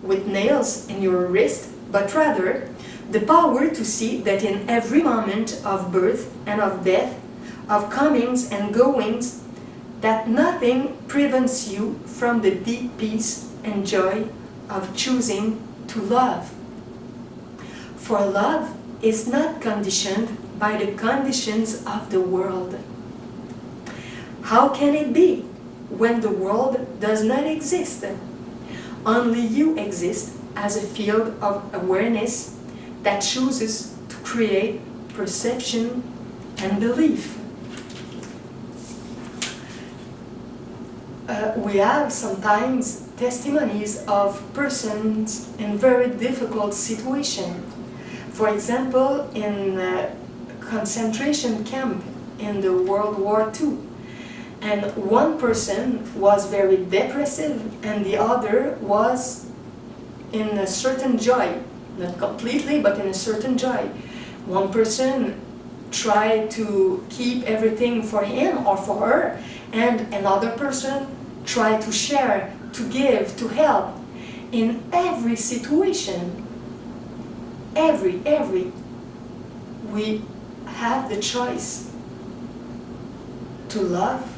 with nails in your wrist, but rather the power to see that in every moment of birth and of death, of comings and goings, that nothing prevents you from the deep peace and joy of choosing to love. For love is not conditioned by the conditions of the world. How can it be when the world does not exist? Only you exist as a field of awareness that chooses to create perception and belief. We have sometimes testimonies of persons in very difficult situations. For example, in a concentration camp in the World War II. And one person was very depressive and the other was in a certain joy. Not completely, but in a certain joy. One person tried to keep everything for him or for her, and another person tried to share, to give, to help. In every situation, we have the choice to love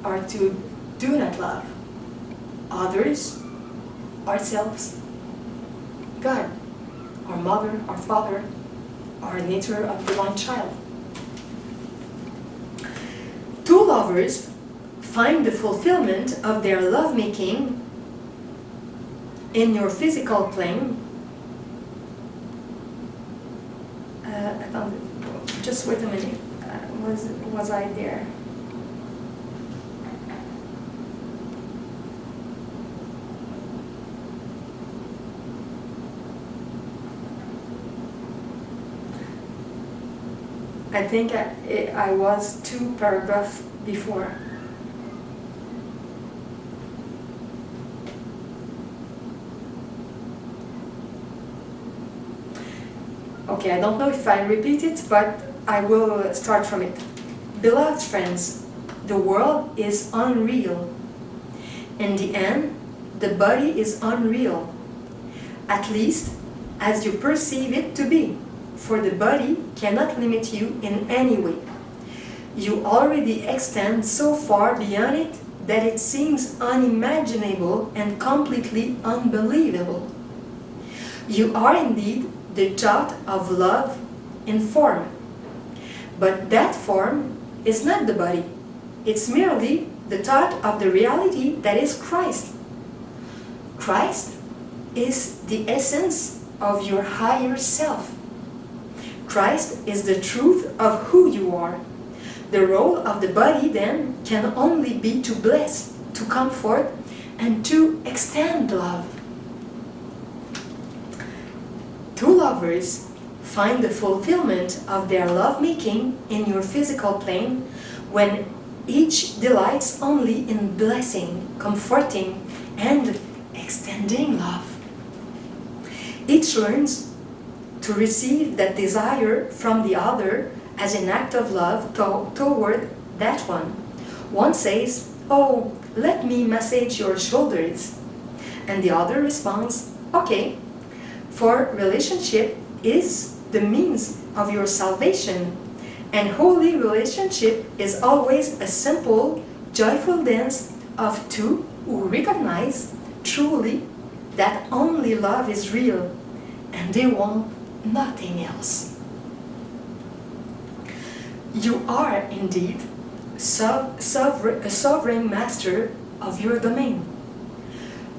or to do not love others, ourselves, God, our mother, our father, our nature of divine child. Two lovers find the fulfillment of their lovemaking in your physical plane. Just wait a minute. Was I there? I think I was 2 paragraphs before. Okay, I don't know if I repeat it, but I will start from it. Beloved friends, the world is unreal. In the end, the body is unreal, at least as you perceive it to be. For the body cannot limit you in any way. You already extend so far beyond it that it seems unimaginable and completely unbelievable. You are indeed the thought of love in form. But that form is not the body. It's merely the thought of the reality that is Christ. Christ is the essence of your higher self. Christ is the truth of who you are. The role of the body then can only be to bless, to comfort, and to extend love. Two lovers find the fulfillment of their lovemaking in your physical plane when each delights only in blessing, comforting, and extending love. Each learns to receive that desire from the other as an act of love toward that one. One says, "Oh, let me massage your shoulders." And the other responds, "Okay." For relationship is the means of your salvation, and holy relationship is always a simple, joyful dance of two who recognize truly that only love is real, and they want nothing else. You are indeed a sovereign master of your domain.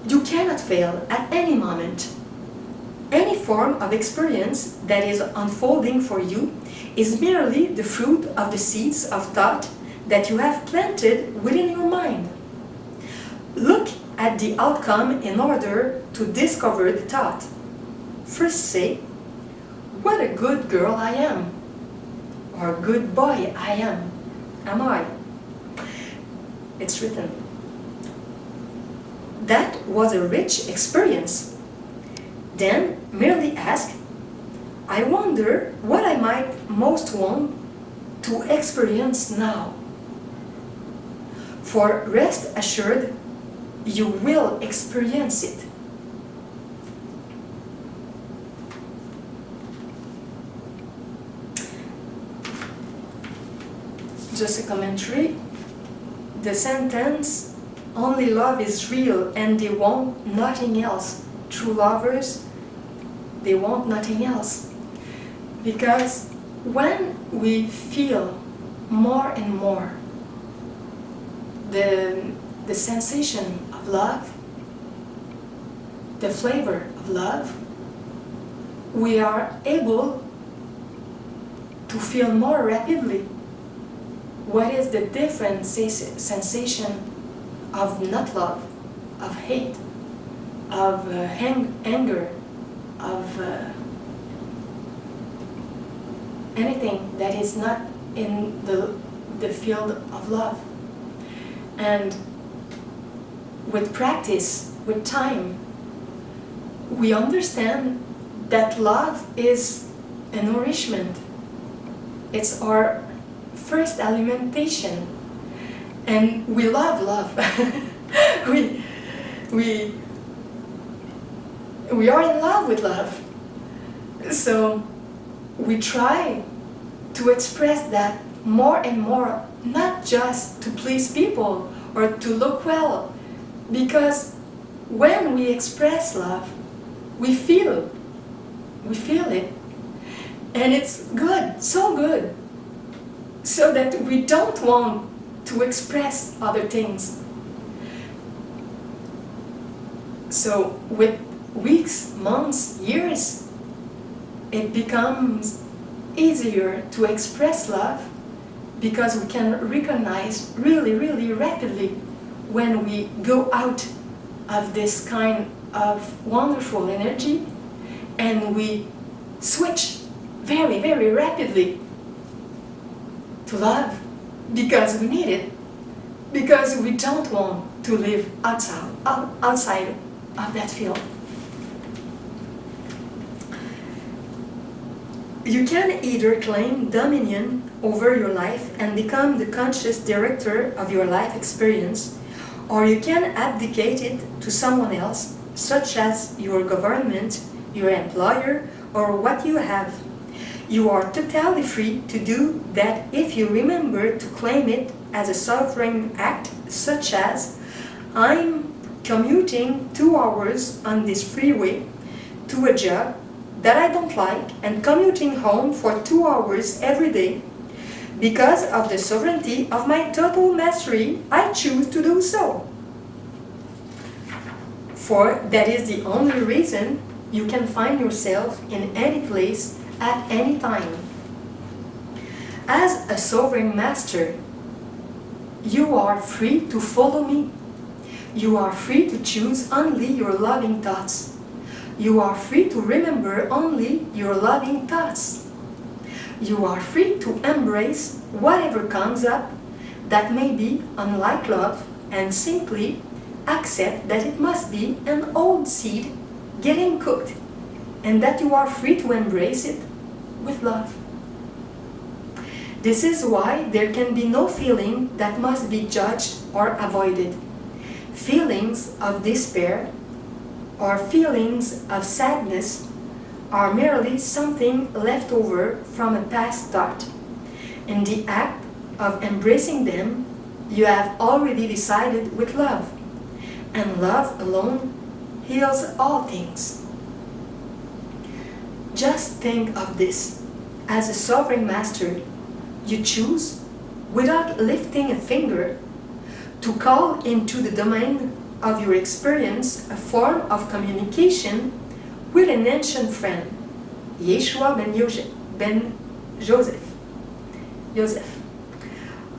You cannot fail at any moment. Any form of experience that is unfolding for you is merely the fruit of the seeds of thought that you have planted within your mind. Look at the outcome in order to discover the thought. First say, "What a good girl I am," or "good boy I am." Am I? It's written. That was a rich experience. Then merely ask, "I wonder what I might most want to experience now." For rest assured, you will experience it. Just a commentary. The sentence, only love is real and they want nothing else. True lovers, they want nothing else. Because when we feel more and more the sensation of love, the flavor of love, we are able to feel more rapidly what is the different sensation of not love, of hate, of anger, of anything that is not in the field of love. And with practice, with time, we understand that love is a nourishment. It's our first alimentation, and we love love. we are in love with love. So we try to express that more and more, not just to please people or to look well, because when we express love, we feel it, and it's good, so good, so that we don't want to express other things. So with weeks, months, years, it becomes easier to express love, because we can recognize really, really rapidly when we go out of this kind of wonderful energy and we switch very, very rapidly to love, because we need it, because we don't want to live outside of that field. You can either claim dominion over your life and become the conscious director of your life experience, or you can abdicate it to someone else, such as your government, your employer, or what you have. You are totally free to do that if you remember to claim it as a sovereign act, such as, I'm commuting 2 hours on this freeway to a job that I don't like and commuting home for 2 hours every day. Because of the sovereignty of my total mastery, I choose to do so. For that is the only reason you can find yourself in any place at any time. As a sovereign master, you are free to follow me. You are free to choose only your loving thoughts. You are free to remember only your loving thoughts. You are free to embrace whatever comes up that may be unlike love and simply accept that it must be an old seed getting cooked and that you are free to embrace it with love. This is why there can be no feeling that must be judged or avoided. Feelings of despair or feelings of sadness are merely something left over from a past thought. In the act of embracing them, you have already decided with love, and love alone heals all things. Just think of this. As a sovereign master, you choose, without lifting a finger, to call into the domain of your experience a form of communication with an ancient friend, Yeshua ben Joseph.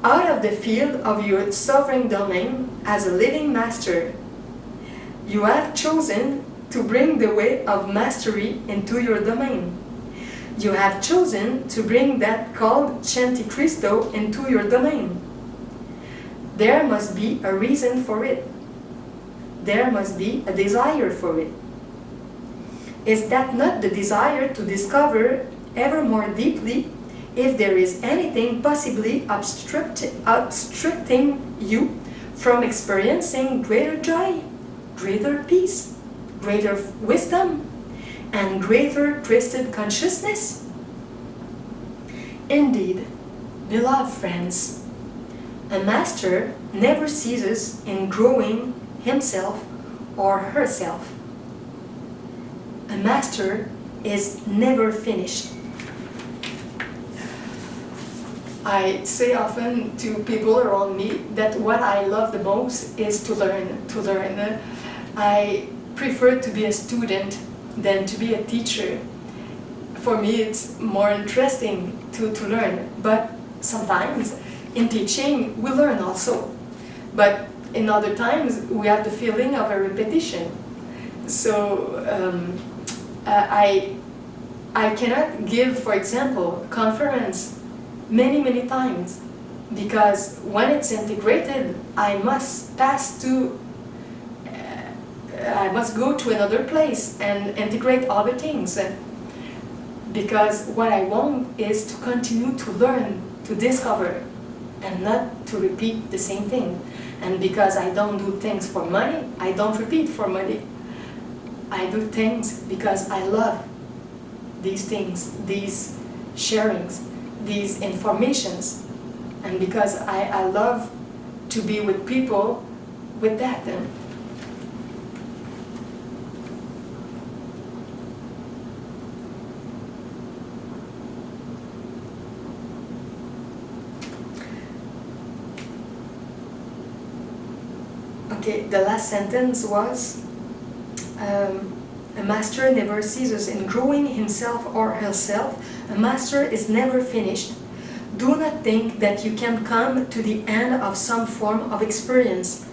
Out of the field of your sovereign domain as a living master, you have chosen to bring the way of mastery into your domain. You have chosen to bring that called Chanticristo into your domain. There must be a reason for it. There must be a desire for it. Is that not the desire to discover ever more deeply if there is anything possibly obstructing you from experiencing greater joy, greater peace, greater wisdom, and greater twisted consciousness? Indeed, beloved friends, a master never ceases in growing himself or herself. A master is never finished. I say often to people around me that what I love the most is to learn. I prefer to be a student than to be a teacher. For me, it's more interesting to learn, but sometimes in teaching we learn also. But in other times we have the feeling of a repetition. So I cannot give, for example, conference many times, because when it's integrated, I must go to another place and integrate other things, because what I want is to continue to learn, to discover, and not to repeat the same thing. And because I don't do things for money, I don't repeat for money. I do things because I love these things, these sharings, these informations, and because I love to be with people with that. Okay, the last sentence was, a master never ceases in growing himself or herself. A master is never finished. Do not think that you can come to the end of some form of experience,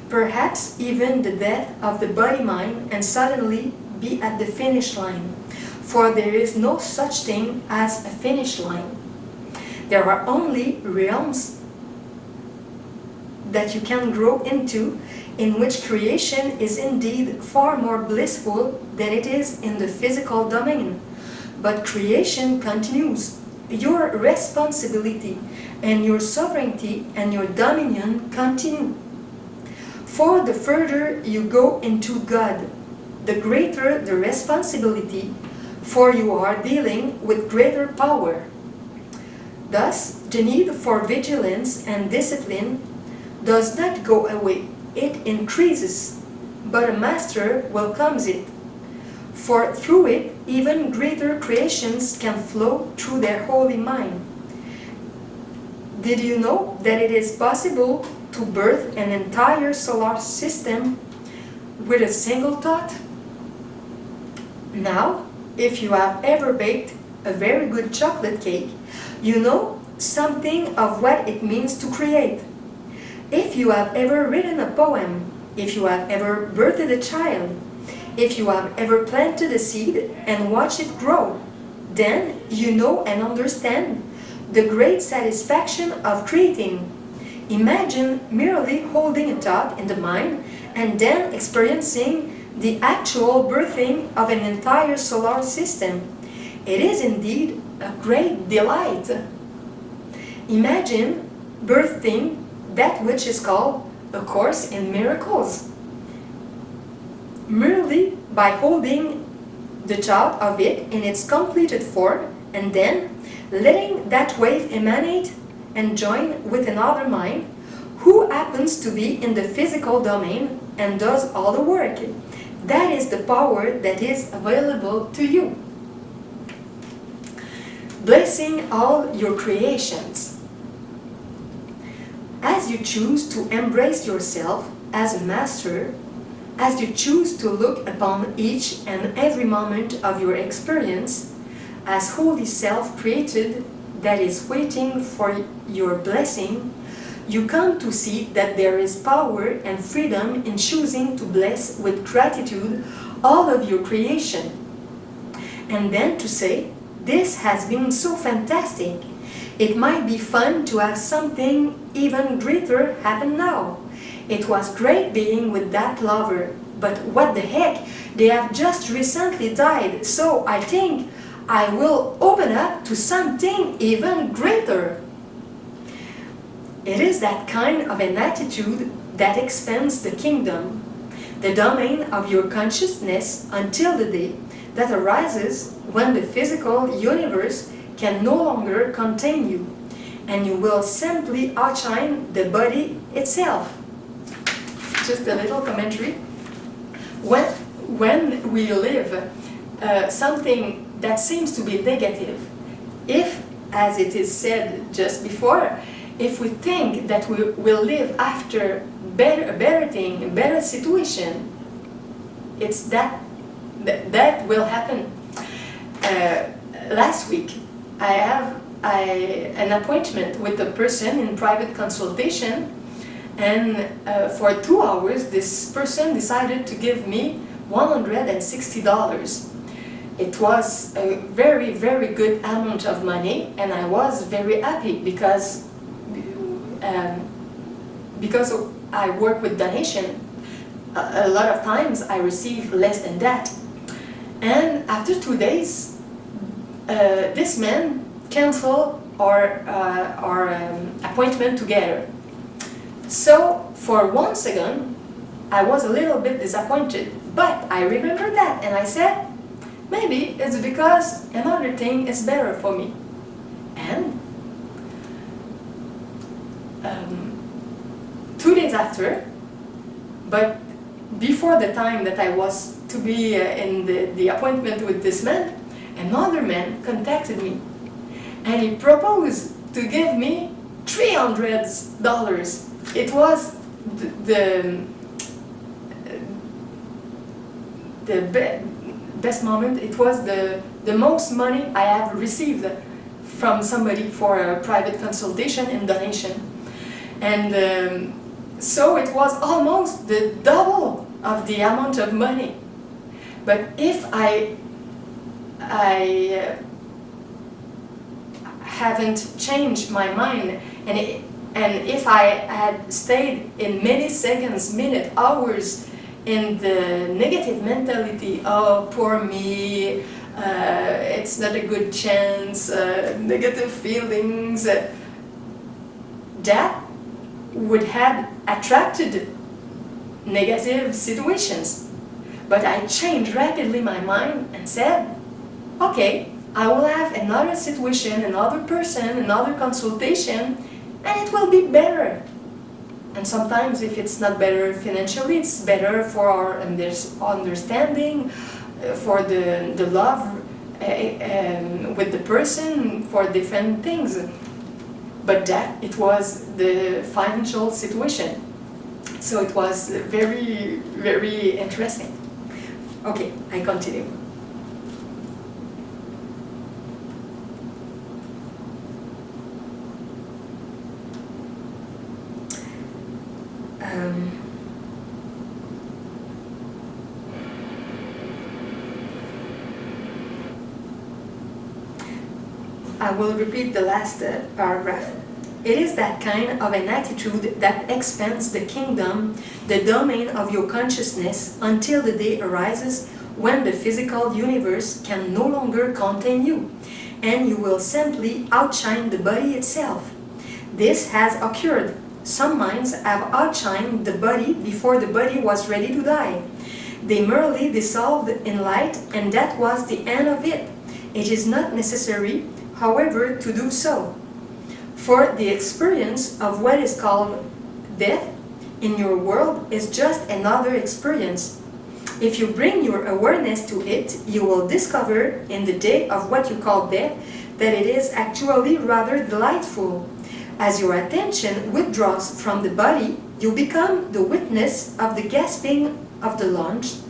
perhaps even the death of the body-mind, and suddenly be at the finish line. For there is no such thing as a finish line. There are only realms that you can grow into, in which creation is indeed far more blissful than it is in the physical domain. But creation continues. Your responsibility and your sovereignty and your dominion continue. For the further you go into God, the greater the responsibility, for you are dealing with greater power. Thus, the need for vigilance and discipline does not go away, it increases, but a master welcomes it. For through it, even greater creations can flow through their holy mind. Did you know that it is possible to birth an entire solar system with a single thought? Now, if you have ever baked a very good chocolate cake, you know something of what it means to create. If you have ever written a poem, if you have ever birthed a child, if you have ever planted a seed and watched it grow, then you know and understand the great satisfaction of creating. Imagine merely holding a thought in the mind and then experiencing the actual birthing of an entire solar system. It is indeed a great delight. Imagine birthing that which is called A Course in Miracles. Merely by holding the thought of it in its completed form and then letting that wave emanate and join with another mind who happens to be in the physical domain and does all the work. That is the power that is available to you. Blessing all your creations. As you choose to embrace yourself as a master, as you choose to look upon each and every moment of your experience as holy self created that is waiting for your blessing, you come to see that there is power and freedom in choosing to bless with gratitude all of your creation. And then to say, this has been so fantastic. It might be fun to have something even greater happen now. It was great being with that lover, but what the heck, they have just recently died, so I think I will open up to something even greater. It is that kind of an attitude that expands the kingdom, the domain of your consciousness, until the day that arises when the physical universe can no longer contain you, and you will simply outshine the body itself. Just a little commentary. When we live something that seems to be negative, if, as it is said just before, if we think that we will live after a better thing, a better situation, it's that will happen. Last week, I have an appointment with a person in private consultation, and for 2 hours, this person decided to give me $160. It was a very, very good amount of money, and I was very happy because I work with donation. A lot of times I receive less than that. And after 2 days, this man canceled our appointment together. So for 1 second, I was a little bit disappointed, but I remember that and I said, maybe it's because another thing is better for me. And 2 days after, but before the time that I was to be in the appointment with this man, another man contacted me and he proposed to give me $300. It was the best moment. It was the most money I have received from somebody for a private consultation and donation. And so it was almost the double of the amount of money. But if I haven't changed my mind, and if I had stayed in many seconds, minutes, hours in the negative mentality, oh, poor me, it's not a good chance, negative feelings, that would have attracted negative situations. But I changed rapidly my mind and said, okay, I will have another situation, another person, another consultation, and it will be better. And sometimes if it's not better financially, it's better for our understanding, for the love with the person, for different things. But that, it was the financial situation. So it was very, very interesting. Okay, I continue. I will repeat the last paragraph. It is that kind of an attitude that expands the kingdom, the domain of your consciousness, until the day arises when the physical universe can no longer contain you, and you will simply outshine the body itself. This has occurred. Some minds have outshined the body before the body was ready to die. They merely dissolved in light, and that was the end of it. It is not necessary, however, to do so. For the experience of what is called death in your world is just another experience. If you bring your awareness to it, you will discover in the day of what you call death that it is actually rather delightful. As your attention withdraws from the body, you become the witness of the gasping of the lungs,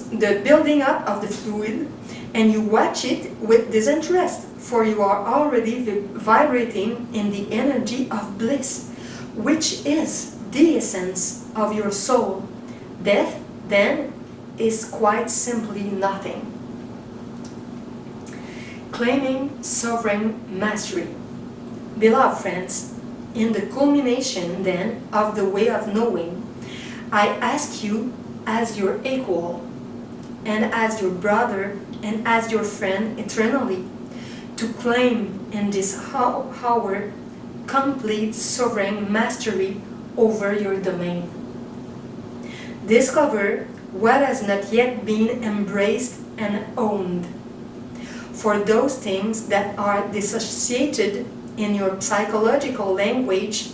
the building up of the fluid, and you watch it with disinterest, for you are already vibrating in the energy of bliss, which is the essence of your soul. Death, then, is quite simply nothing. Claiming sovereign mastery. Beloved friends, in the culmination, then, of the way of knowing, I ask you as your equal, and as your brother, and as your friend eternally, to claim in this hour complete sovereign mastery over your domain. Discover what has not yet been embraced and owned. For those things that are dissociated in your psychological language,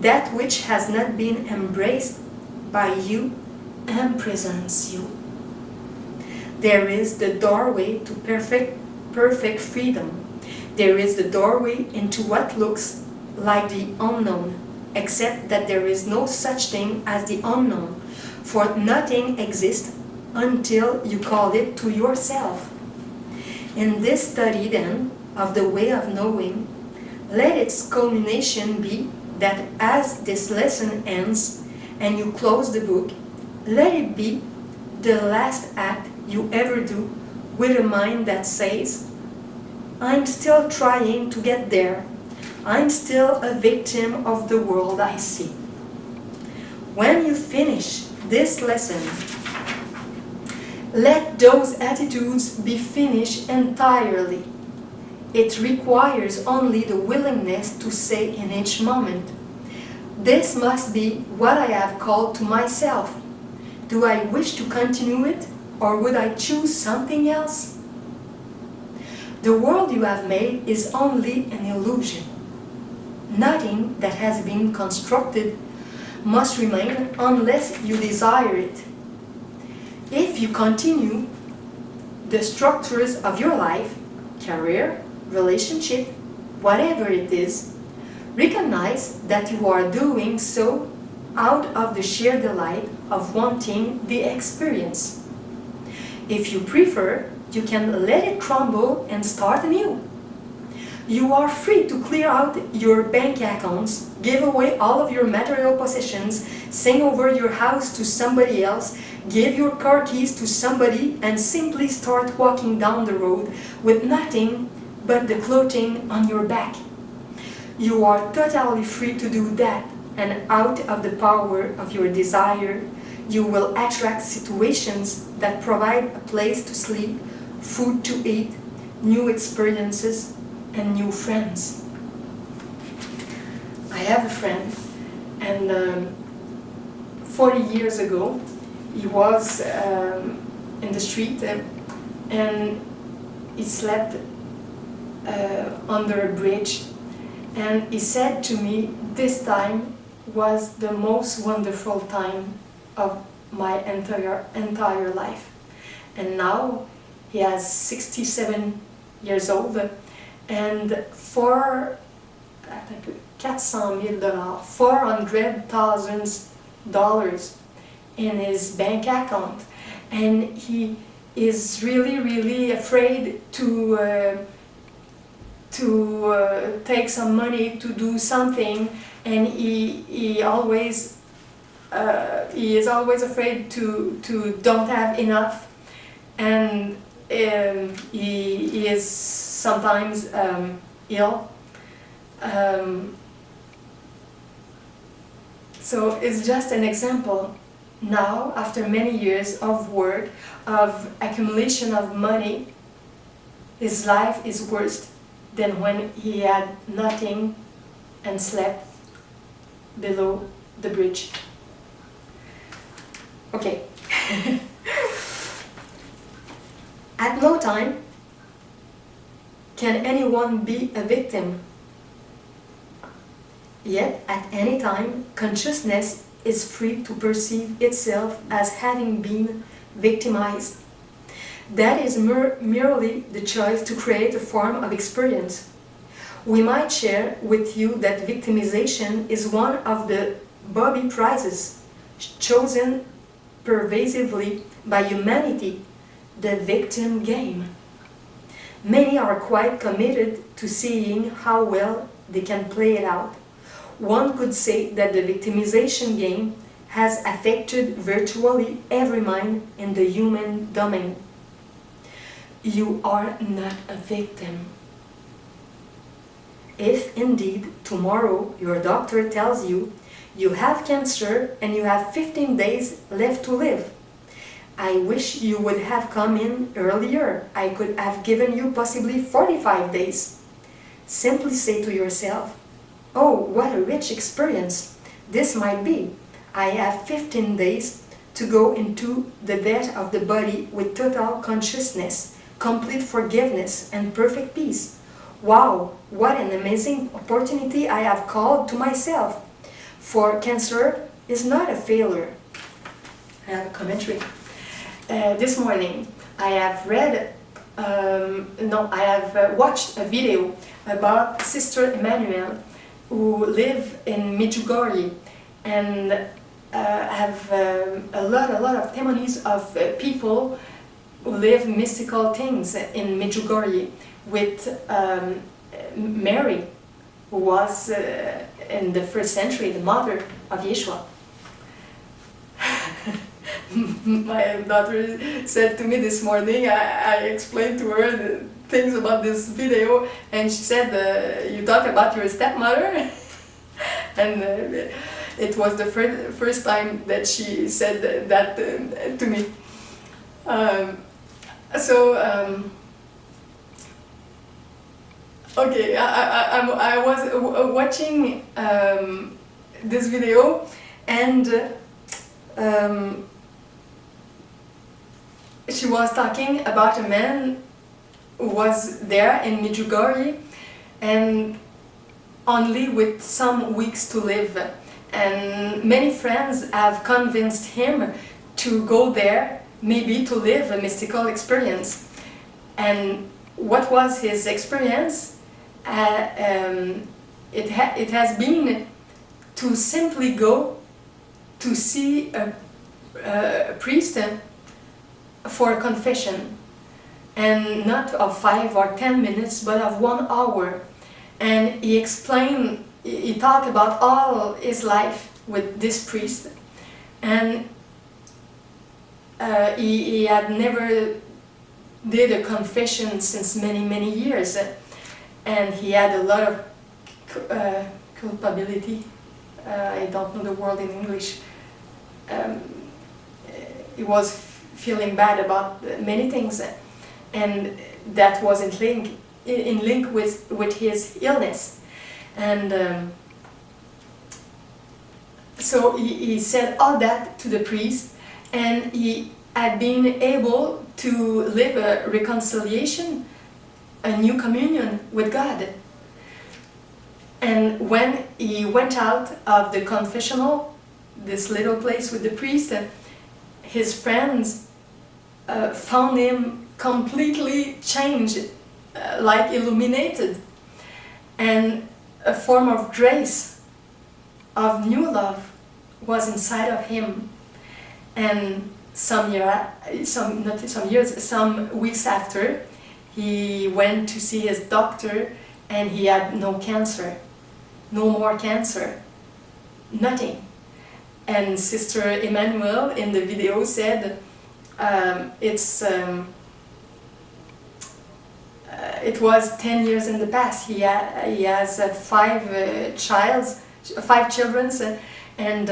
that which has not been embraced by you imprisons you. There is the doorway to perfect freedom. There is the doorway into what looks like the unknown, except that there is no such thing as the unknown, for nothing exists until you call it to yourself. In this study, then, of the way of knowing, let its culmination be that as this lesson ends and you close the book, let it be the last act you ever do with a mind that says, I'm still trying to get there. I'm still a victim of the world I see. When you finish this lesson, let those attitudes be finished entirely. It requires only the willingness to say in each moment, this must be what I have called to myself. Do I wish to continue it, or would I choose something else? The world you have made is only an illusion. Nothing that has been constructed must remain unless you desire it. If you continue the structures of your life, career, relationship, whatever it is, recognize that you are doing so out of the sheer delight of wanting the experience. If you prefer, you can let it crumble and start anew. You are free to clear out your bank accounts, give away all of your material possessions, sing over your house to somebody else, give your car keys to somebody, and simply start walking down the road with nothing but the clothing on your back. You are totally free to do that, and out of the power of your desire, you will attract situations that provide a place to sleep, food to eat, new experiences, and new friends. I have a friend, and 40 years ago, he was in the street and he slept under a bridge. And he said to me, this time was the most wonderful time of my entire life. And now he has 67 years old, and for $400,000, $400,000 in his bank account, and he is really afraid to take some money to do something, and he is always afraid to don't have enough, and he is sometimes ill. So it's just an example. Now, after many years of work, of accumulation of money, his life is worse than when he had nothing and slept below the bridge. Okay. At no time can anyone be a victim. Yet, at any time, consciousness is free to perceive itself as having been victimized. That is merely the choice to create a form of experience. We might share with you that victimization is one of the Bobby prizes chosen pervasively by humanity, the victim game. Many are quite committed to seeing how well they can play it out. One could say that the victimization game has affected virtually every mind in the human domain. You are not a victim. If indeed tomorrow your doctor tells you you have cancer and you have 15 days left to live, I wish you would have come in earlier. I could have given you possibly 45 days. Simply say to yourself, oh, what a rich experience. This might be. I have 15 days to go into the death of the body with total consciousness, complete forgiveness, and perfect peace. Wow, what an amazing opportunity I have called to myself. For cancer is not a failure. I have a commentary. This morning I have watched a video about Sister Emmanuel who live in Medjugorje and have a lot of testimonies of people who live mystical things in Medjugorje with Mary, who was in the 1st century the mother of Yeshua. My daughter said to me this morning, I explained to her the things about this video, and she said, you talk about your stepmother? And it was the first time that she said that to me. Okay, I was watching this video, and she was talking about a man who was there in Medjugorje and only with some weeks to live. And many friends have convinced him to go there, maybe to live a mystical experience. And what was his experience? It has been to simply go to see a priest for a confession, and not of 5 or 10 minutes, but of 1 hour. And he explained, he talked about all his life with this priest, and he had never did a confession since many years, and he had a lot of culpability. I don't know the word in English. He was feeling bad about many things, and that was in link with his illness. And so he said all that to the priest, and he had been able to live a reconciliation, a new communion with God. And when he went out of the confessional, this little place with the priest, his friends found him completely changed, like illuminated, and a form of grace, of new love was inside of him. And some weeks after, he went to see his doctor, and he had no cancer, no more cancer, nothing. And Sister Emmanuel in the video said it was 10 years in the past. He has 5 children, and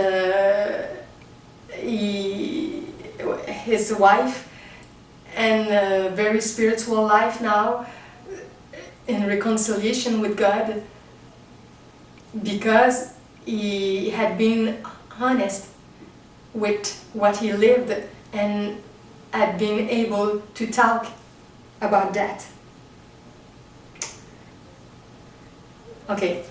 his wife, and a very spiritual life now, in reconciliation with God, because he had been honest with what he lived and had been able to talk about that. Okay,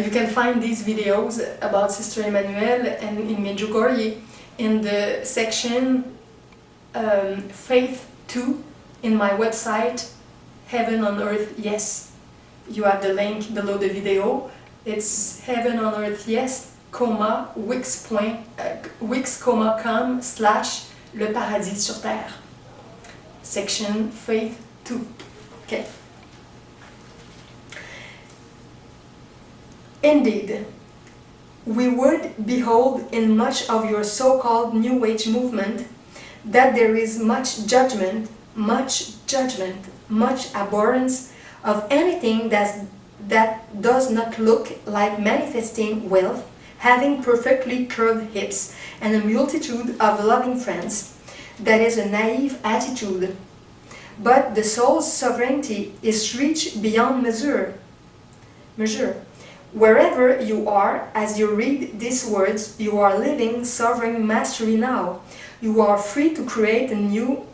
you can find these videos about Sister Emmanuel and in Medjugorje in the section Faith 2 in my website, Heaven on Earth Yes. You have the link below the video. It's Heaven on Earth Yes, wix.com/le paradis sur terre. Section Faith 2. Okay. Indeed, we would behold in much of your so-called New Age movement that there is much judgment, much abhorrence of anything that does not look like manifesting wealth, having perfectly curved hips, and a multitude of loving friends. That is a naive attitude. But the soul's sovereignty is reached beyond measure. Wherever you are, as you read these words, you are living sovereign mastery now. You are free to create anew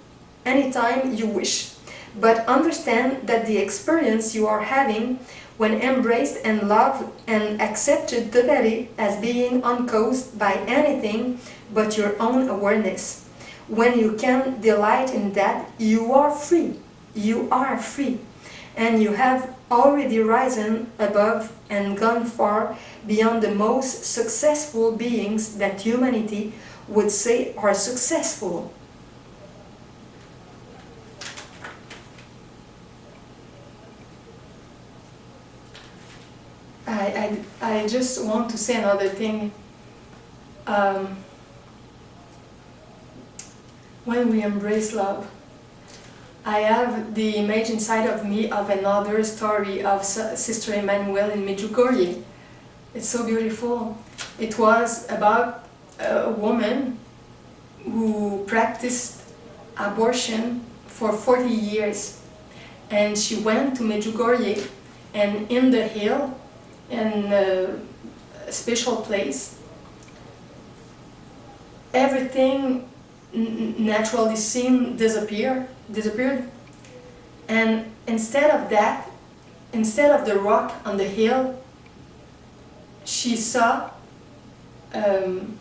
anytime you wish. But understand that the experience you are having when embraced and loved and accepted totally as being uncaused by anything but your own awareness. When you can delight in that, you are free. You are free. And you have already risen above and gone far beyond the most successful beings that humanity would say are successful. I just want to say another thing. When we embrace love, I have the image inside of me of another story of Sister Emmanuel in Medjugorje. It's so beautiful. It was about a woman who practiced abortion for 40 years. And she went to Medjugorje, and in the hill, in a special place, everything naturally seen disappeared, and instead of that, instead of the rock on the hill, she saw comment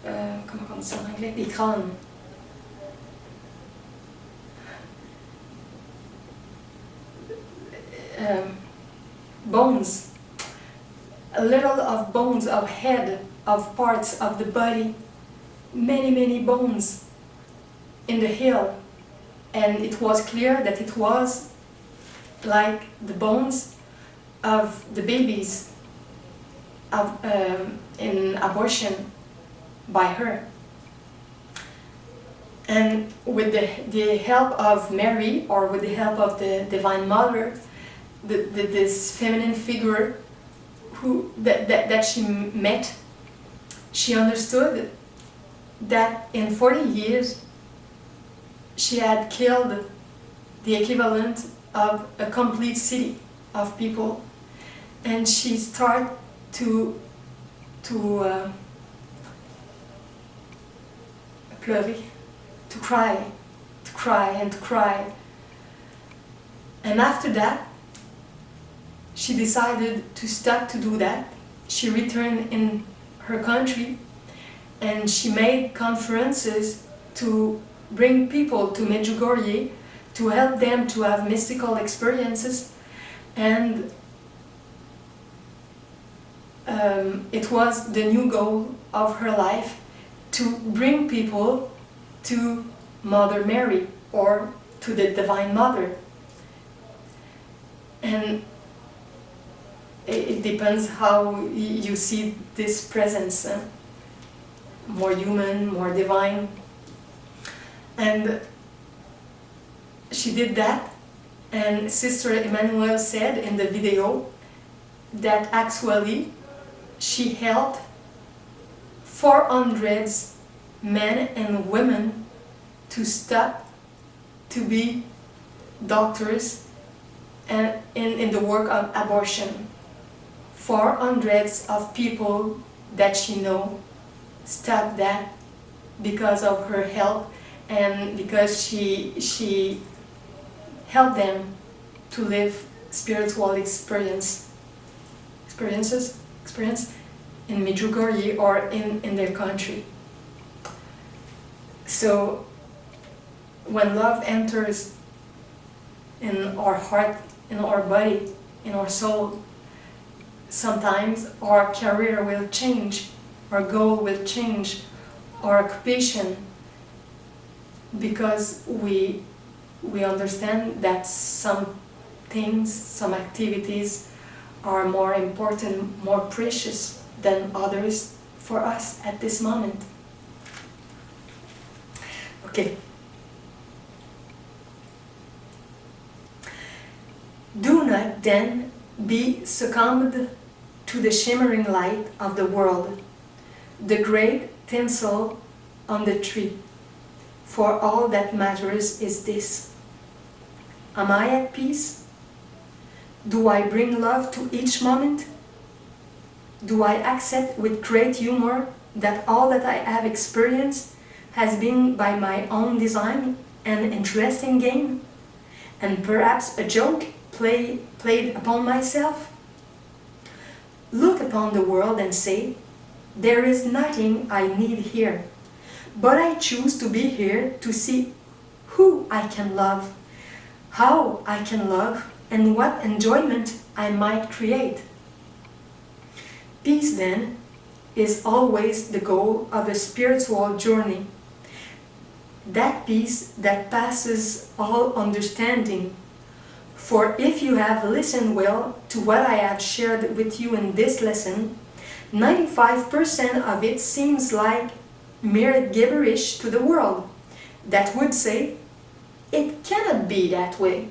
on dit ça en anglais? Des crânes. Bones, a little of bones, of head, of parts of the body, many bones in the hill, and it was clear that it was like the bones of the babies of, in abortion by her. And with the help of Mary, or with the help of the Divine Mother, this feminine figure that she met, she understood that in 40 years she had killed the equivalent of a complete city of people, and she started to pleurer, to cry, and to cry. And after that, she decided to stop to do that. She returned in her country, and she made conferences to bring people to Medjugorje, to help them to have mystical experiences. And it was the new goal of her life, to bring people to Mother Mary, or to the Divine Mother. And it depends how you see this presence, more human, more divine. And she did that, and Sister Emmanuel said in the video that actually she helped 400 men and women to stop to be doctors and in the work of abortion. 400 of people that she know stopped that because of her help, and because she helped them to live spiritual experience in Medjugorje, or in their country. So when love enters in our heart, in our body, in our soul, sometimes our career will change, our goal will change, our occupation, because we understand that some things, some activities are more important, more precious than others for us at this moment. Okay. Do not then be succumbed to the shimmering light of the world, the great tinsel on the tree, for all that matters is this: am I at peace? Do I bring love to each moment? Do I accept with great humor that all that I have experienced has been by my own design an interesting game, and perhaps a joke played upon myself? Look upon the world and say, there is nothing I need here, but I choose to be here to see who I can love, how I can love, and what enjoyment I might create. Peace, then, is always the goal of a spiritual journey. That peace that passes all understanding. For if you have listened well to what I have shared with you in this lesson, 95% of it seems like mere gibberish to the world that would say, it cannot be that way.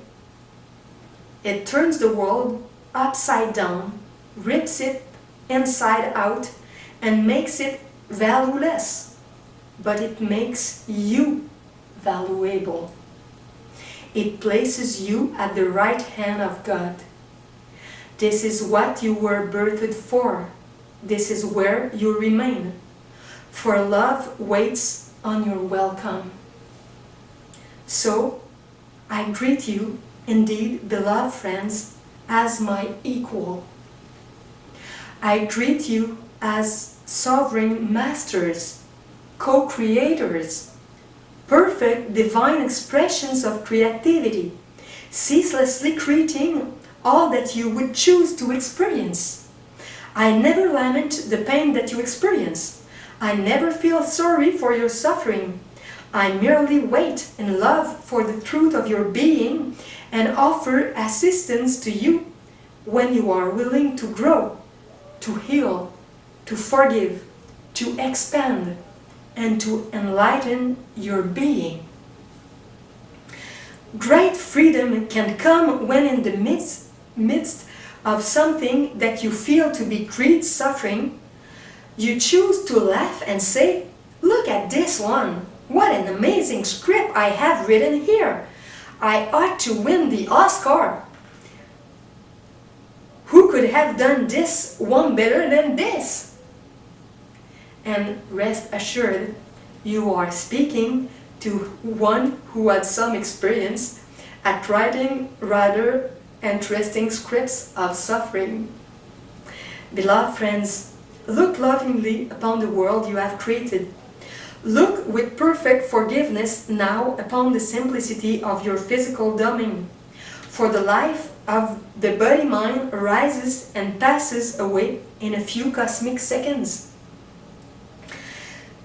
It turns the world upside down, rips it inside out, and makes it valueless. But it makes you valuable. It places you at the right hand of God. This is what you were birthed for. This is where you remain. For love waits on your welcome. So, I greet you, indeed, beloved friends, as my equal. I greet you as sovereign masters, co-creators, perfect divine expressions of creativity, ceaselessly creating all that you would choose to experience. I never lament the pain that you experience. I never feel sorry for your suffering. I merely wait in love for the truth of your being and offer assistance to you when you are willing to grow, to heal, to forgive, to expand, and to enlighten your being. Great freedom can come when in the midst of something that you feel to be great suffering, you choose to laugh and say, look at this one. What an amazing script I have written here. I ought to win the Oscar. Who could have done this one better than this? And rest assured, you are speaking to one who had some experience at writing rather interesting scripts of suffering. Beloved friends, look lovingly upon the world you have created. Look with perfect forgiveness now upon the simplicity of your physical domain. For the life of the body-mind arises and passes away in a few cosmic seconds.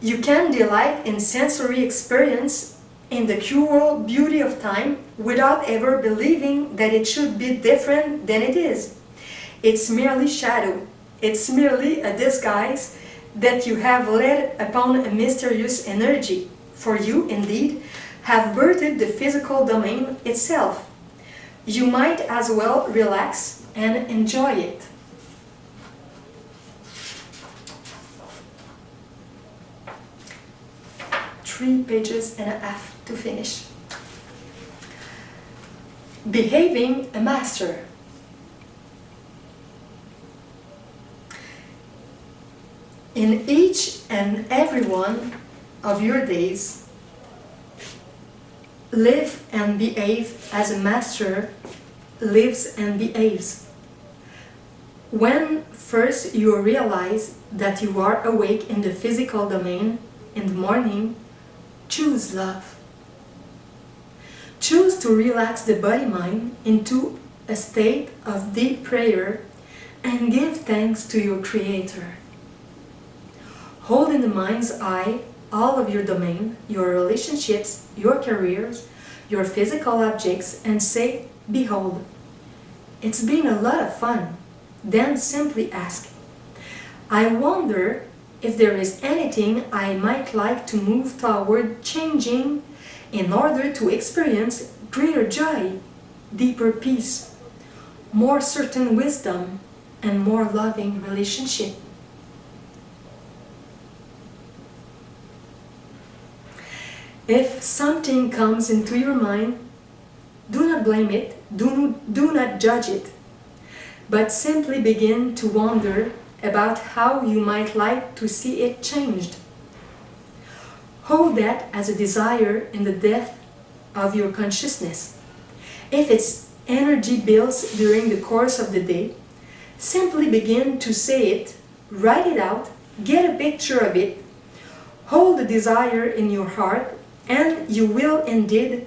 You can delight in sensory experience in the cruel beauty of time without ever believing that it should be different than it is. It's merely shadow. It's merely a disguise that you have led upon a mysterious energy, for you, indeed, have birthed the physical domain itself. You might as well relax and enjoy it. Three pages and a half to finish. Behaving a master. In each and every one of your days, live and behave as a master lives and behaves. When first you realize that you are awake in the physical domain in the morning, choose love. Choose to relax the body-mind into a state of deep prayer and give thanks to your Creator. Hold in the mind's eye all of your domain, your relationships, your careers, your physical objects, and say, behold, it's been a lot of fun. Then simply ask, I wonder if there is anything I might like to move toward changing in order to experience greater joy, deeper peace, more certain wisdom, and more loving relationship. If something comes into your mind, do not blame it, do not judge it. but simply begin to wonder about how you might like to see it changed. Hold that as a desire in the depth of your consciousness. If its energy builds during the course of the day, simply begin to say it, write it out, get a picture of it, hold the desire in your heart, and you will indeed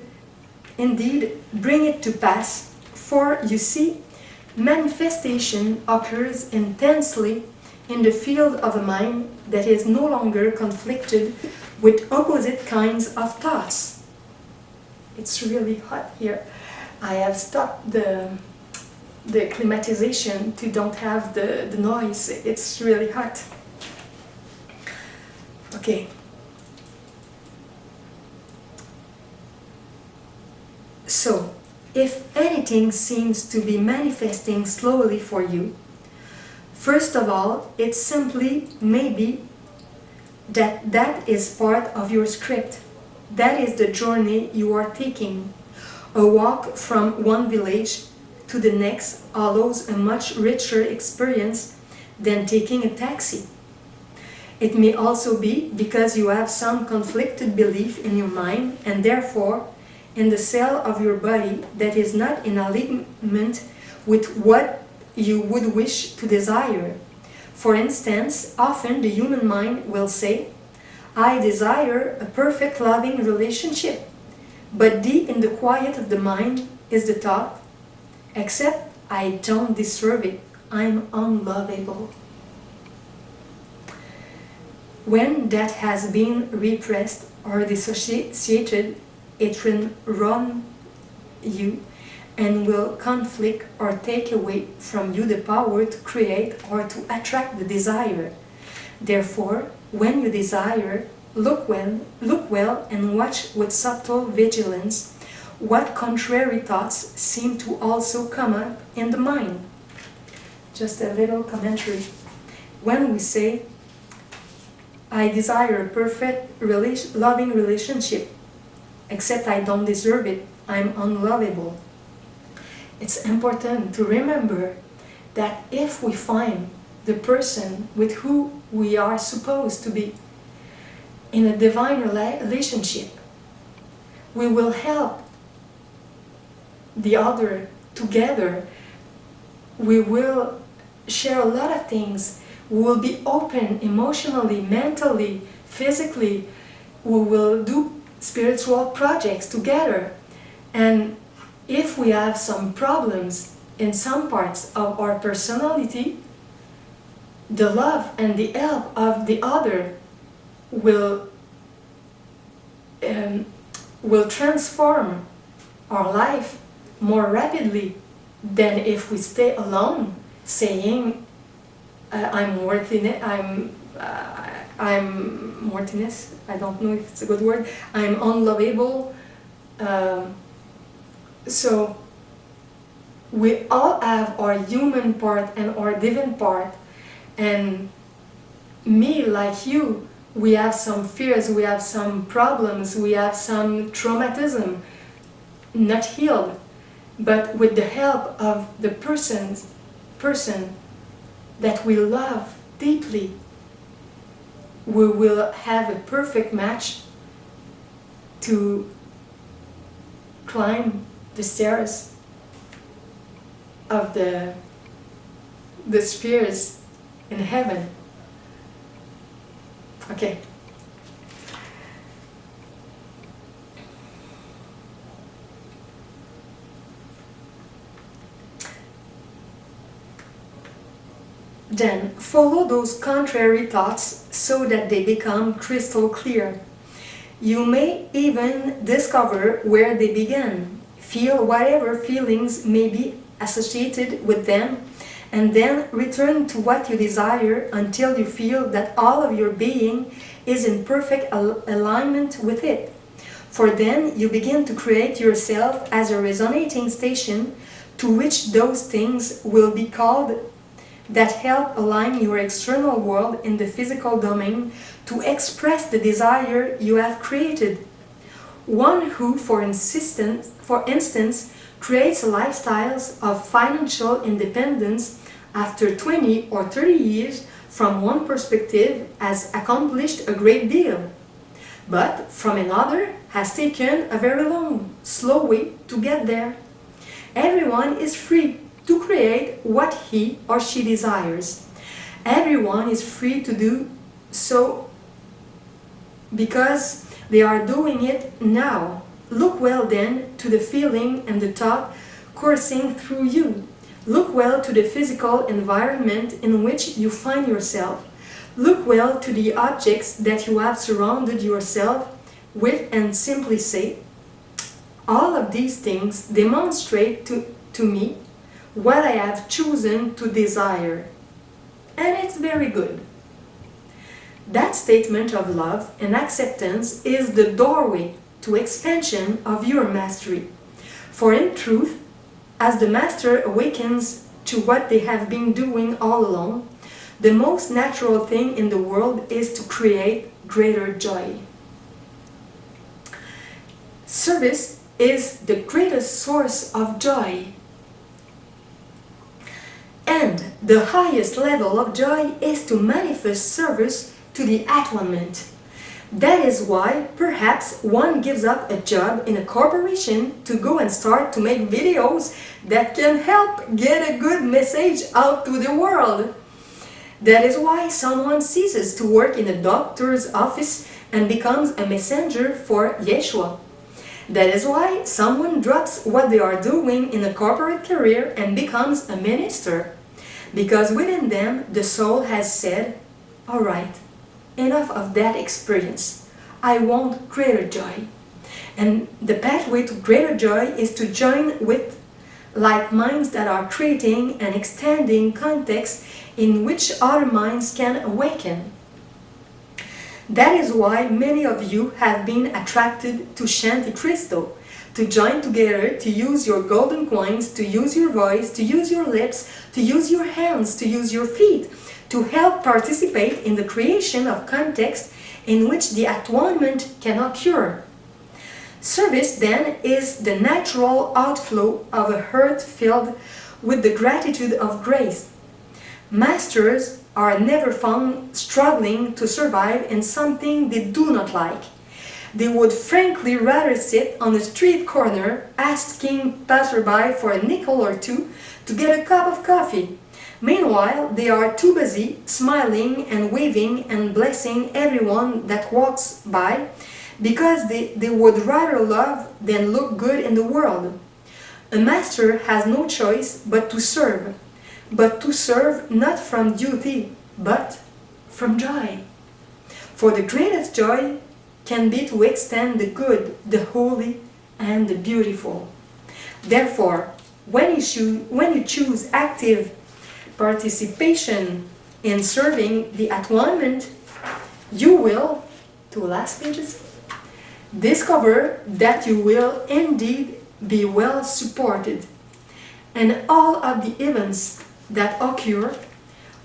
bring it to pass. For you see, manifestation occurs intensely in the field of a mind that is no longer conflicted with opposite kinds of thoughts. It's really hot here. I have stopped the climatization to don't have the noise. It's really hot. Okay. So, if anything seems to be manifesting slowly for you, first of all, it simply may be that is part of your script. That is the journey you are taking. A walk from one village to the next allows a much richer experience than taking a taxi. It may also be because you have some conflicted belief in your mind and therefore in the cell of your body that is not in alignment with what you would wish to desire. For instance, often the human mind will say, I desire a perfect loving relationship. But deep in the quiet of the mind is the thought, except I don't deserve it, I'm unlovable. When that has been repressed or dissociated, it will run you and will conflict or take away from you the power to create or to attract the desire. Therefore, when you desire, look well and watch with subtle vigilance what contrary thoughts seem to also come up in the mind. Just a little commentary. When we say, I desire a perfect loving relationship, except I don't deserve it, I'm unlovable. It's important to remember that if we find the person with who we are supposed to be in a divine relationship, we will help the other together. We will share a lot of things. We will be open emotionally, mentally, physically. We will do spiritual projects together. And if we have some problems in some parts of our personality, the love and the help of the other will transform our life more rapidly than if we stay alone, saying, I'm worthiness. I don't know if it's a good word. I'm unlovable. So we all have our human part and our divine part, and me, like you, we have some fears, we have some problems, we have some traumatism not healed. But with the help of the person that we love deeply, we will have a perfect match to climb the stairs of the spheres in heaven. Okay. Then follow those contrary thoughts so that they become crystal clear. You may even discover where they began, feel whatever feelings may be associated with them, and then return to what you desire until you feel that all of your being is in perfect alignment with it. For then you begin to create yourself as a resonating station to which those things will be called that help align your external world in the physical domain to express the desire you have created. One who, for instance, creates lifestyles of financial independence after 20 or 30 years from one perspective has accomplished a great deal, but from another has taken a very long, slow way to get there. Everyone is free to create what he or she desires. Everyone is free to do so because they are doing it now. Look well then to the feeling and the thought coursing through you. Look well to the physical environment in which you find yourself. Look well to the objects that you have surrounded yourself with and simply say, all of these things demonstrate to me what I have chosen to desire. And it's very good. That statement of love and acceptance is the doorway to expansion of your mastery. For in truth, as the master awakens to what they have been doing all along, the most natural thing in the world is to create greater joy. Service is the greatest source of joy. And the highest level of joy is to manifest service to the atonement. That is why perhaps one gives up a job in a corporation to go and start to make videos that can help get a good message out to the world. That is why someone ceases to work in a doctor's office and becomes a messenger for Yeshua. That is why someone drops what they are doing in a corporate career and becomes a minister. Because within them the soul has said, all right, enough of that experience. I want greater joy. And the pathway to greater joy is to join with like minds that are creating and extending context in which other minds can awaken. That is why many of you have been attracted to Shanti Cristo, to join together, to use your golden coins, to use your voice, to use your lips, to use your hands, to use your feet, to help participate in the creation of context in which the atonement can occur. Service, then, is the natural outflow of a heart filled with the gratitude of grace. Masters are never found struggling to survive in something they do not like. They would frankly rather sit on a street corner asking passerby for a nickel or two to get a cup of coffee. Meanwhile, they are too busy smiling and waving and blessing everyone that walks by because they would rather love than look good in the world. A master has no choice but to serve not from duty, but from joy. For the greatest joy can be to extend the good, the holy, and the beautiful. Therefore, when you choose active participation in serving the atonement, you will, two last pages, discover that you will indeed be well supported, and all of the events that occur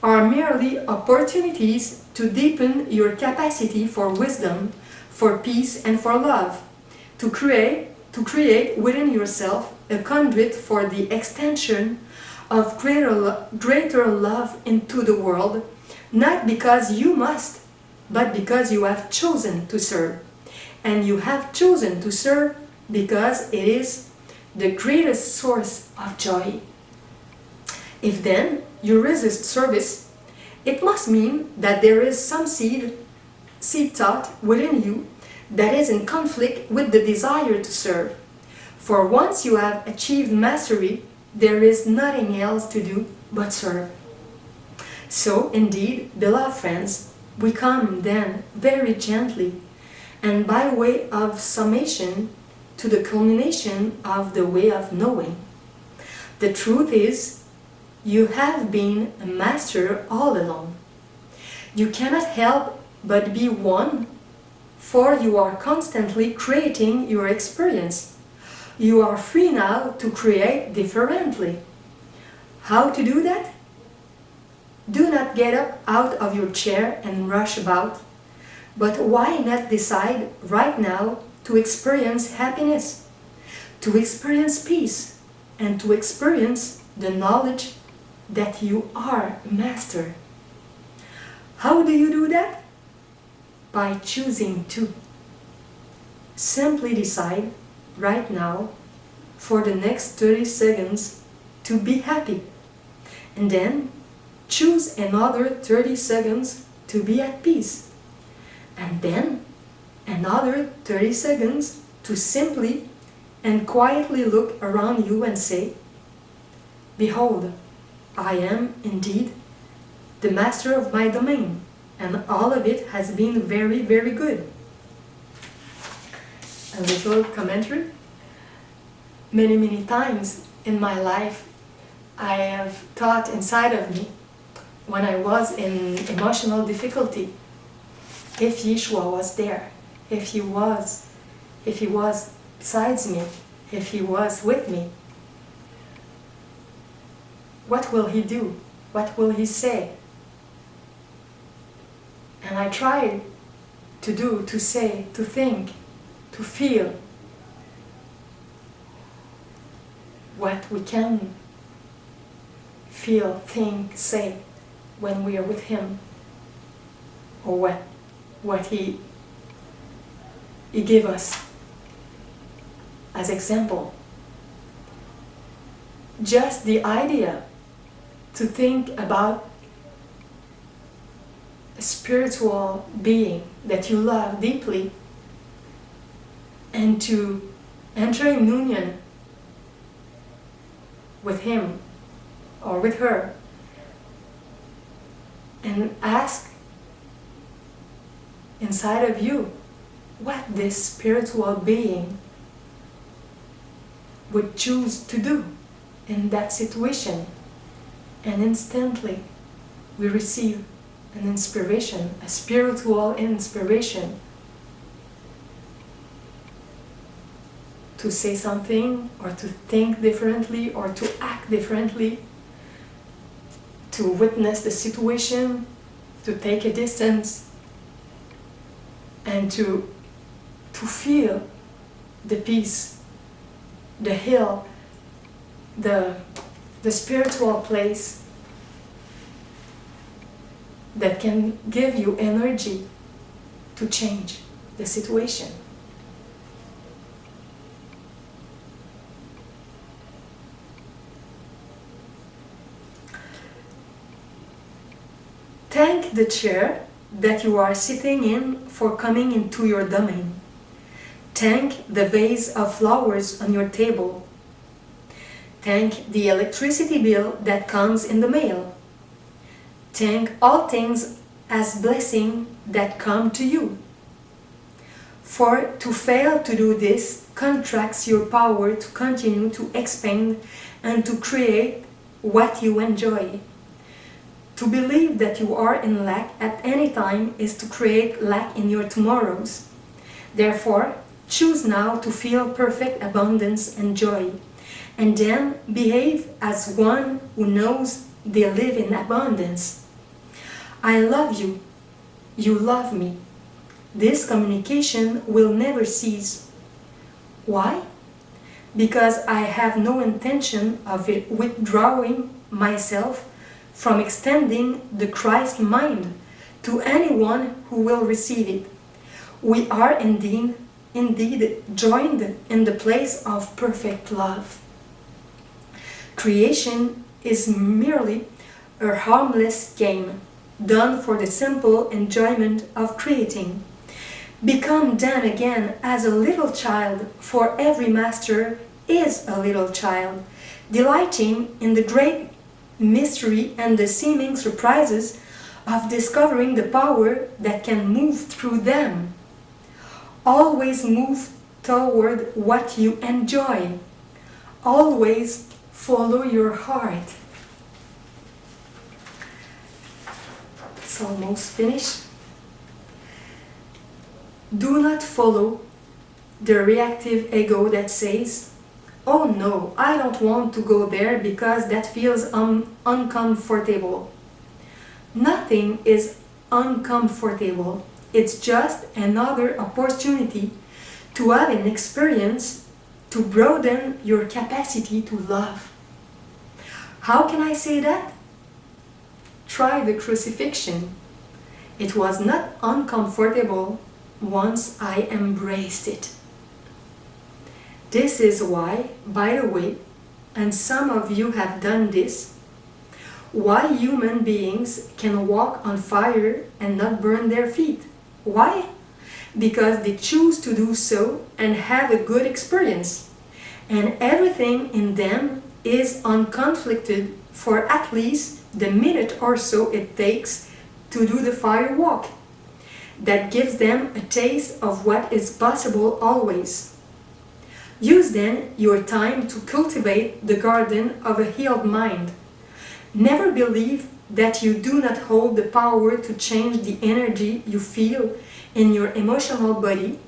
are merely opportunities to deepen your capacity for wisdom, for peace, and for love, to create within yourself a conduit for the extension of greater love into the world, not because you must, but because you have chosen to serve. And you have chosen to serve because it is the greatest source of joy. If then you resist service, it must mean that there is some seed thought within you that is in conflict with the desire to serve. For once you have achieved mastery, there is nothing else to do but serve. So, indeed, beloved friends, we come then very gently and by way of summation to the culmination of the way of knowing. The truth is, you have been a master all along. You cannot help but be one, for you are constantly creating your experience. You are free now to create differently. How to do that? Do not get up out of your chair and rush about, but why not decide right now to experience happiness, to experience peace, and to experience the knowledge that you are a master. How do you do that? By choosing to. Simply decide right now for the next 30 seconds to be happy, and then choose another 30 seconds to be at peace, and then another 30 seconds to simply and quietly look around you and say, "Behold, I am indeed the master of my domain, and all of it has been very, very good." A little commentary. Many times in my life, I have thought inside of me, when I was in emotional difficulty, if Yeshua was there, if he was besides me, if he was with me, what will he do? What will he say? And I tried to do, to say, to think, to feel what we can feel, think, say when we are with him, or what he gave us as example. Just the idea to think about a spiritual being that you love deeply and to enter in union with him or with her and ask inside of you what this spiritual being would choose to do in that situation, and instantly we receive an inspiration, a spiritual inspiration to say something or to think differently or to act differently, to witness the situation, to take a distance, and to feel the peace, the hill, the spiritual place that can give you energy to change the situation. Thank the chair that you are sitting in for coming into your domain. Thank the vase of flowers on your table. Thank the electricity bill that comes in the mail. Thank all things as blessings that come to you. For to fail to do this contracts your power to continue to expand and to create what you enjoy. To believe that you are in lack at any time is to create lack in your tomorrows. Therefore, choose now to feel perfect abundance and joy, and then behave as one who knows they live in abundance. I love you. You love me. This communication will never cease. Why? Because I have no intention of withdrawing myself from extending the Christ mind to anyone who will receive it. We are indeed joined in the place of perfect love. Creation is merely a harmless game, done for the simple enjoyment of creating. Become then again as a little child, for every master is a little child, delighting in the great mystery and the seeming surprises of discovering the power that can move through them. Always move toward what you enjoy. Always follow your heart. It's almost finished. Do not follow the reactive ego that says, "Oh no, I don't want to go there because that feels uncomfortable." Nothing is uncomfortable. It's just another opportunity to have an experience to broaden your capacity to love. How can I say that? Try the crucifixion. It was not uncomfortable once I embraced it. This is why, by the way, and some of you have done this, why human beings can walk on fire and not burn their feet. Why? Because they choose to do so and have a good experience. And everything in them is unconflicted for at least the minute or so it takes to do the fire walk. That gives them a taste of what is possible always. Use then your time to cultivate the garden of a healed mind. Never believe that you do not hold the power to change the energy you feel in your emotional body,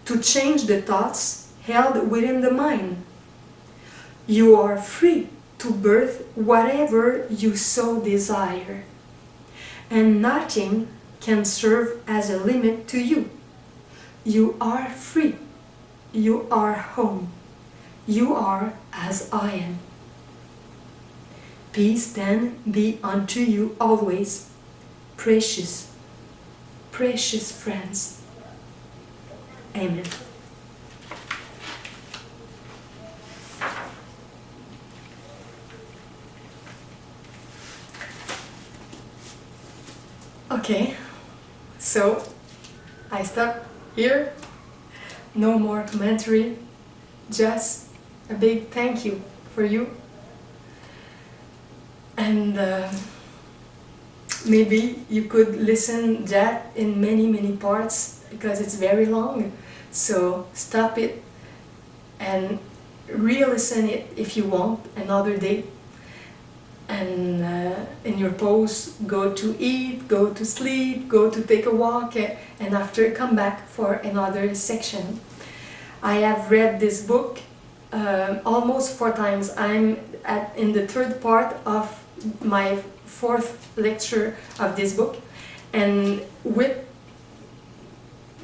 to change the thoughts held within the mind. You are free to birth whatever you so desire, and nothing can serve as a limit to you. You are free. You are home. You are as I am. Peace then be unto you always, precious, precious friends. Amen. Okay, so I stop here. No more commentary, just a big thank you for you. And maybe you could listen that in many parts because it's very long. So stop it and re-listen it if you want another day. And in your pause, go to eat, go to sleep, go to take a walk, and after come back for another section. I have read this book almost 4 times. I'm in the 3rd part of my 4th lecture of this book, and with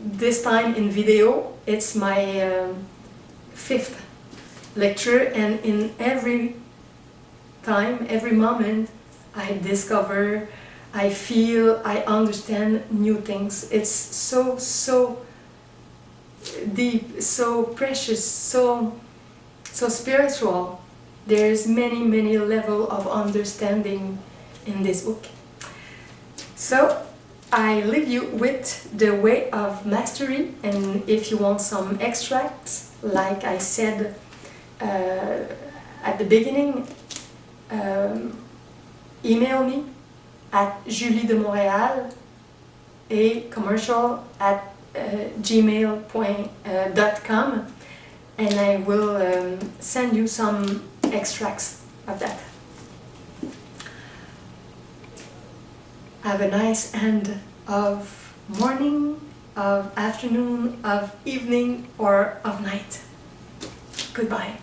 this time in video, it's my 5th lecture, and in every time, every moment, I discover, I feel, I understand new things. It's so deep, so precious, so spiritual. There's many level of understanding in this book. So I leave you with the way of mastery, and if you want some extracts, like I said at the beginning, email me at Julie de Montreal a commercial at gmail.com, and I will send you some extracts of that. Have a nice end of morning, of afternoon, of evening, or of night. Goodbye.